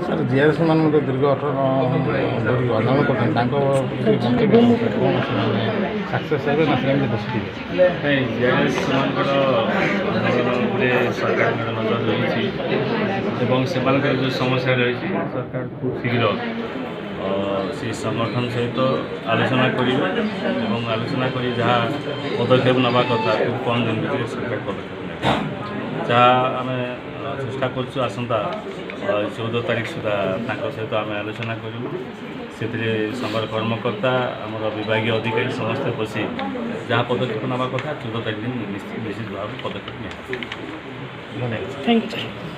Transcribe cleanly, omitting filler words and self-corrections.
Sir GRS मान दीर्घ 18 अध्ययन कर सक्सेस है ना से बसती नहीं जीआरएस गोटे सरकार नजर रही जो समस्या रही सरकार खूब शीघ्र से संगठन सहित आलोचना करेंगे आलोचना कर जहाँ पदक्षेप नवा कथा खूब कम दिन भितर सरकार पदक्षेप ने जहाँ आम चेष्टा करसंता 14 तारीख सुधा सहित आम आलोचना करूँ से संघर कर्मकर्ता आमर विभागीय अधिकारी समस्ते बसी जहाँ पदक्षेप नवा कथा 14 तारीख दिन निश्चित भाव पदक्षेप नहीं। Thank you.